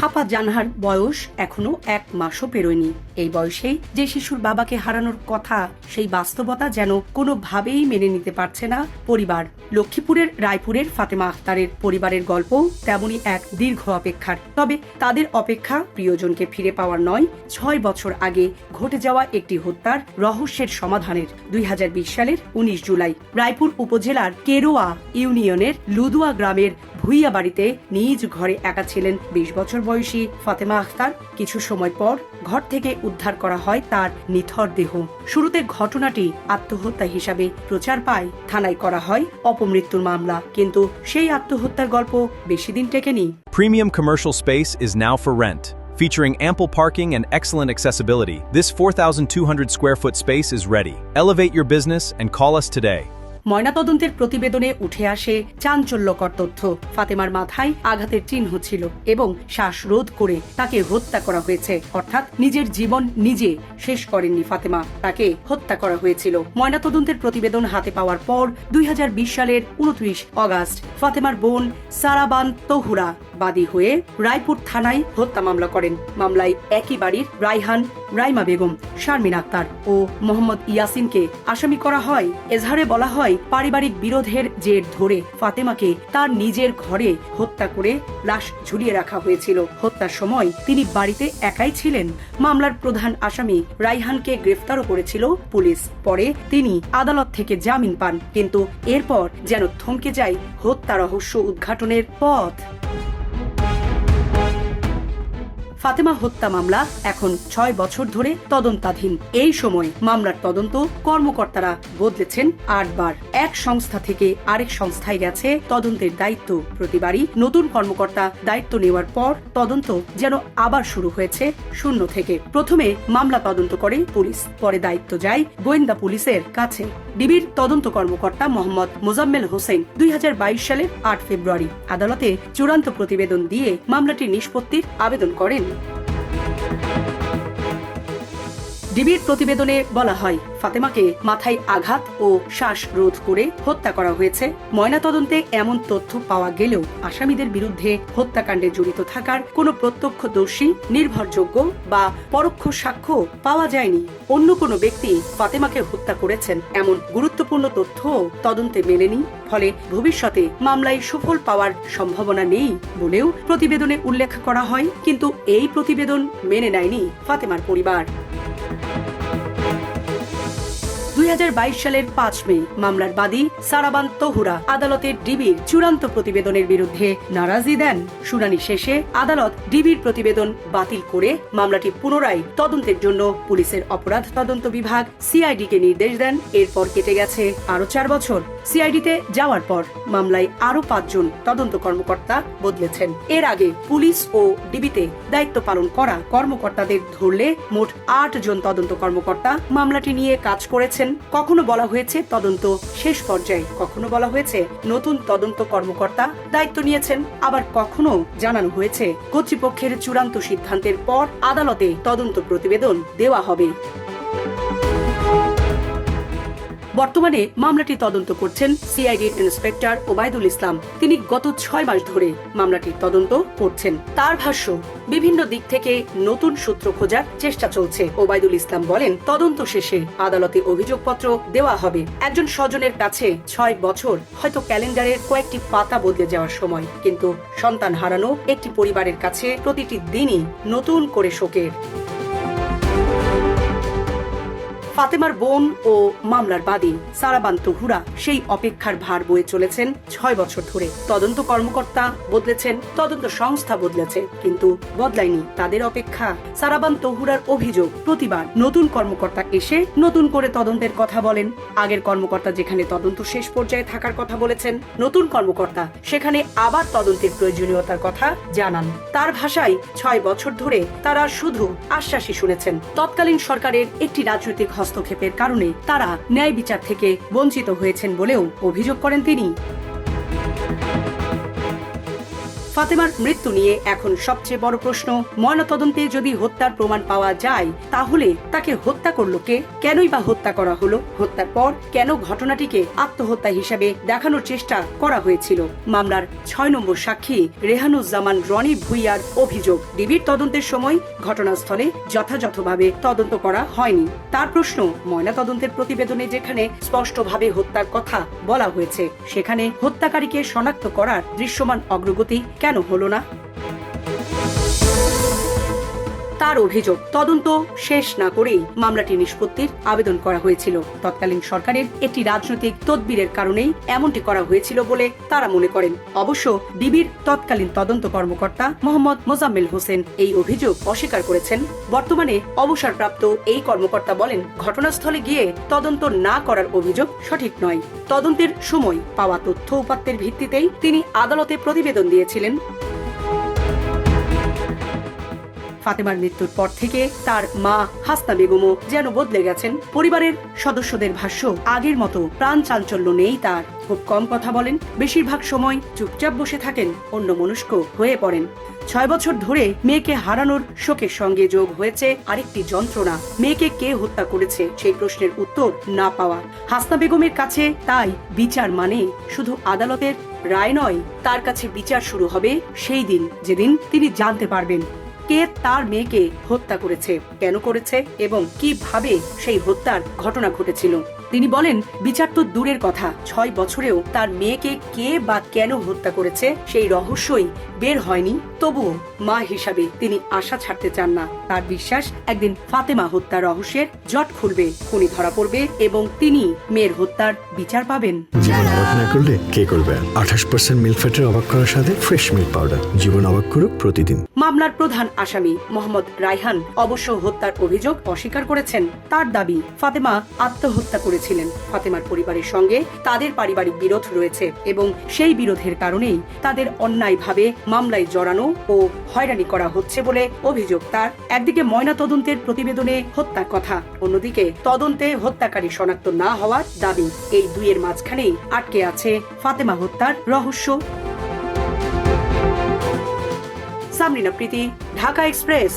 ছাপা জানহার বয়স এখনো 1 মাসও পেরোয়নি। এই বয়সেই যে শিশুর বাবাকে হারানোর কথা, সেই বাস্তবতা যেন কোনোভাবেই মেনে নিতে পারছে না পরিবার। লক্ষ্মীপুরের রায়পুরের ফাতেমা আক্তারের পরিবারের গল্প তেমনই এক দীর্ঘ অপেক্ষার। তবে তাদের অপেক্ষা প্রিয়জনকে ফিরে পাওয়ার নয়, 6 বছর আগে ঘটে যাওয়া একটি হত্যার রহস্যের সমাধানের। 2020 সালের 19 জুলাই রায়পুর উপজেলার কেরোয়া ইউনিয়নের লুদুয়া গ্রামের ভুইয়া বাড়িতে নিজ ঘরে একা ছিলেন 20 বছর বয়সী ফাতেমা আক্তার। কিছু সময় পর ঘর থেকে উদ্ধার করা হয় তার নিথর দেহ। শুরুতে ঘটনাটি আত্মহত্যা হিসাবে প্রচার পায়, থানায় করা হয় অপমৃত্যুর মামলা, কিন্তু সেই আত্মহত্যার গল্প বেশি দিন টেকেনি। Premium commercial space is now for rent. Featuring ample parking and excellent accessibility, this 4,200 square foot space is ready. Elevate your business and call us today. ময়নাতদন্তের প্রতিবেদনে উঠে আসে চাঞ্চল্যকর তথ্য। ফাতেমার মাথায় আঘাতের চিহ্ন ছিল এবং শ্বাসরোধ করে তাকে হত্যা করা হয়েছে। অর্থাৎ নিজের জীবন নিজে শেষ করেননি ফাতেমা, তাকে হত্যা করা হয়েছিল। ময়নাতদন্তের প্রতিবেদন হাতে পাওয়ার পর 2020 সালের 29 অগাস্ট ফাতেমার বোন সারাবান তহুরা বাদী হয়ে রায়পুর থানায় হত্যা মামলা করেন। মামলায় একই বাড়ির রায়হান, রাইমা বেগম, শারমিন আক্তার ও মোহাম্মদ ইয়াসিনকে আসামি করা হয়। এজাহারে বলা হয়, পারিবারিক বিরোধের জের ধরে ফাতেমাকে তার নিজের ঘরে হত্যা করে লাশ ঝুলিয়ে রাখা হয়েছিল। হত্যার সময় তিনি বাড়িতে একাই ছিলেন। মামলার প্রধান আসামি রাইহানকে গ্রেফতারও করেছিল পুলিশ। পরে তিনি আদালত থেকে জামিন পান, কিন্তু এরপর যেন থমকে যায় হত্যা রহস্য উদ্ঘাটনের পথ। ফাতেমা হত্যা মামলা এখন 6 বছর ধরে তদন্তাধীন। এই সময় মামলার তদন্ত কর্মকর্তারা বদলেছেন 8 বার। এক সংস্থা থেকে আরেক সংস্থায় গেছে তদন্তের দায়িত্ব। প্রতিবারই নতুন কর্মকর্তা দায়িত্ব নেওয়ার পর তদন্ত যেন আবার শুরু হয়েছে শূন্য থেকে। প্রথমে মামলা তদন্ত করে পুলিশ, পরে দায়িত্ব যায় গোয়েন্দা পুলিশের কাছে। ডিবির তদন্ত কর্মকর্তা মোহাম্মদ মোজাম্মেল হোসেন 2022 সালের 8 ফেব্রুয়ারি আদালতে চূড়ান্ত প্রতিবেদন দিয়ে মামলাটির নিষ্পত্তির আবেদন করেন। ডিবির প্রতিবেদনে বলা হয়, ফাতেমাকে মাথায় আঘাত ও শ্বাসরোধ করে হত্যা করা হয়েছে। ময়নাতদন্তে এমন তথ্য পাওয়া গেলেও আসামিদের বিরুদ্ধে হত্যাকাণ্ডে জড়িত থাকার কোনো প্রত্যক্ষদর্শী, নির্ভরযোগ্য বা পরোক্ষ সাক্ষ্য পাওয়া যায়নি। অন্য কোনো ব্যক্তি ফাতেমাকে হত্যা করেছেন এমন গুরুত্বপূর্ণ তথ্য তদন্তে মেলেনি। ফলে ভবিষ্যতে মামলায় সুফল পাওয়ার সম্ভাবনা নেই বলেও প্রতিবেদনে উল্লেখ করা হয়, কিন্তু এই প্রতিবেদন মেনে নেয়নি ফাতেমার পরিবার। 2022 সালের 5 মে মামলার বাদী সারাবান তহুরা আদালতের ডিবির চূড়ান্ত প্রতিবেদনের বিরুদ্ধে নারাজি দেন। শুনানি শেষে আদালত ডিবির প্রতিবেদন বাতিল করে মামলাটি পুনরায় তদন্তের জন্য পুলিশের অপরাধ তদন্ত বিভাগ সিআইডি কে নির্দেশ দেন। এরপর কেটে গেছে আরো 4 বছর। সিআইডিতে যাওয়ার পর মামলায় আরো 5 জন তদন্ত কর্মকর্তা বদলেছেন। এর আগে পুলিশ ও ডিবিতে দায়িত্ব পালন করা কর্মকর্তাদের ধরলে মোট 8 জন তদন্ত কর্মকর্তা মামলাটি নিয়ে কাজ করেছেন। কখনো বলা হয়েছে তদন্ত শেষ পর্যায়ে, কখনো বলা হয়েছে নতুন তদন্ত কর্মকর্তা দায়িত্ব নিয়েছেন, আবার কখনো জানানো হয়েছে কর্তৃপক্ষের চূড়ান্ত সিদ্ধান্তের পর আদালতে তদন্ত প্রতিবেদন দেওয়া হবে। বর্তমানে মামলাটি তদন্ত করছেন সিআইডির ইন্সপেক্টর ওবায়দুল ইসলাম। তিনি গত 6 মাস ধরে মামলাটির তদন্ত করছেন। তার ভাষ্য, বিভিন্ন দিক থেকে নতুন সূত্র খোঁজার চেষ্টা চলছে। ওবায়দুল ইসলাম বলেন, তদন্ত শেষে আদালতে অভিযোগপত্র দেওয়া হবে। একজন স্বজনের কাছে 6 বছর হয়তো ক্যালেন্ডারের কয়েকটি পাতা বদলে যাওয়ার সময়, কিন্তু সন্তান হারানো একটি পরিবারের কাছে প্রতিটি দিনই নতুন করে শোকের। ফাতেমার বোন ও মামলার বাদী সারাবান তহুরা সেই অপেক্ষার ভার বয়ে চলেছেন 6 বছর ধরে। তদন্ত কর্মকর্তা বদলেছেন, তদন্ত সংস্থা বদলেছে, কিন্তু বদলায়নি তাদের অপেক্ষা। সারাবান তহুরার অভিযোগ, প্রতিবার নতুন কর্মকর্তা এসে নতুন করে তদন্তের কথা বলেন। আগের কর্মকর্তা যেখানে তদন্ত শেষ পর্যায়ে থাকার কথা বলেছেন, নতুন কর্মকর্তা সেখানে আবার তদন্তের প্রয়োজনীয়তার কথা জানান। তার ভাষায় 6 বছর ধরে তারা শুধু আশ্বাসই শুনেছেন। তৎকালীন সরকারের একটি রাজনৈতিক হস্তক্ষেপের কারণে তারা ন্যায় বিচার থেকে বঞ্চিত হয়েছেন বলেও অভিযোগ করেন তিনি। ফাতেমার মৃত্যু নিয়ে এখন সবচেয়ে বড় প্রশ্ন, ময়নাতদন্তে যদি হত্যার প্রমাণ পাওয়া যায় তাহলে তাকে হত্যা করলো কে, কেনই বা হত্যা করা হলো, হত্যার পর কেন ঘটনাটিকে আত্মহত্যা হিসেবে দেখানোর চেষ্টা করা হয়েছিল। মামলার ৬ নম্বর সাক্ষী রেহানুজ্জামান রনি ভুইয়ার অভিযোগ, ডিবির তদন্তের সময় ঘটনাস্থলে যথাযথভাবে তদন্ত করা হয়নি। তার প্রশ্ন, ময়নাতদন্তের প্রতিবেদনে যেখানে স্পষ্টভাবে হত্যার কথা বলা হয়েছে সেখানে হত্যাকারীকে শনাক্ত করার দৃশ্যমান অগ্রগতি কেন হলো না। তার অভিযোগ, তদন্ত শেষ না করেই মামলাটি নিষ্পত্তির আবেদন করা হয়েছিল। তৎকালীন সরকারের একটি রাজনৈতিক তদবিরের কারণেই এমনটি করা হয়েছিল বলে তারা মনে করেন। অবশ্য ডিবির তৎকালীন তদন্ত কর্মকর্তা মোহাম্মদ মোজাম্মেল হোসেন এই অভিযোগ অস্বীকার করেছেন। বর্তমানে অবসরপ্রাপ্ত এই কর্মকর্তা বলেন, ঘটনাস্থলে গিয়ে তদন্ত না করার অভিযোগ সঠিক নয়। তদন্তের সময় পাওয়া তথ্য উপাত্তের ভিত্তিতেই তিনি আদালতে প্রতিবেদন দিয়েছিলেন। ফাতেমার মৃত্যুর পর থেকে তার মা হাসনা বেগমও যেন বদলে গেছেন। পরিবারের সদস্যদের ভাষ্য, আগের মতো প্রাণ চাঞ্চল্য নেই তার। খুব কম কথা বলেন, বেশিরভাগ সময় চুপচাপ বসে থাকেন, অন্যমনস্ক হয়ে পড়েন। ৬ বছর ধরে মেয়েকে হারানোর শোকের সঙ্গে যোগ হয়েছে আরেকটি যন্ত্রণা, মেয়েকে কে হত্যা করেছে সেই প্রশ্নের উত্তর না পাওয়া। হাসনা বেগমের কাছে তাই বিচার মানে শুধু আদালতের রায় নয়, তার কাছে বিচার শুরু হবে সেই দিন যেদিন তিনি জানতে পারবেন কে তার মেয়েকে হত্যা করেছে, কেন করেছে এবং কিভাবে সেই হত্যার ঘটনা ঘটেছিল। তিনি বলেন, বিচার তো দূরের কথা, ৬ বছরেও তার মেয়েকে কে বা কেন হত্যা করেছে সেই রহস্যই বের হয়নি। তবুও মা হিসাবে তিনি আশা ছাড়তে চান না। তার বিশ্বাস, একদিন ফাতেমা হত্যার রহস্যের জট খুলবে, খুনি ধরা পড়বে এবং তিনি মেয়ের হত্যার বিচার পাবেন। জীবন অবাক না করলে কে করবে? 28% মিল্ক ফ্যাটের অবাক করার সাথে ফ্রেশ মিল্ক পাউডার, জীবন অবাক করুক প্রতিদিন। মামলার প্রধান আসামি মোহাম্মদ রায়হান অবশ্য হত্যার অভিযোগ অস্বীকার করেছেন। তার দাবি, ফাতেমা আত্মহত্যা করেছিলেন। ফাতেমার পরিবারের সঙ্গে তাদের পারিবারিক বিরোধ রয়েছে এবং সেই বিরোধের কারণেই তাদের অন্যায়ভাবে মামলায় জড়ানো ও হয়রানি করা হচ্ছে বলে অভিযোগ তার। একদিকে ময়নাতদন্তের প্রতিবেদনে হত্যার কথা, অন্যদিকে তদন্তে হত্যাকারী শনাক্ত না হওয়ার দাবি। এই দুইয়ের মাঝখানেই আটকে আছে ফাতেমা হত্যার রহস্য। সামরিনা প্রীতি, ঢাকা এক্সপ্রেস।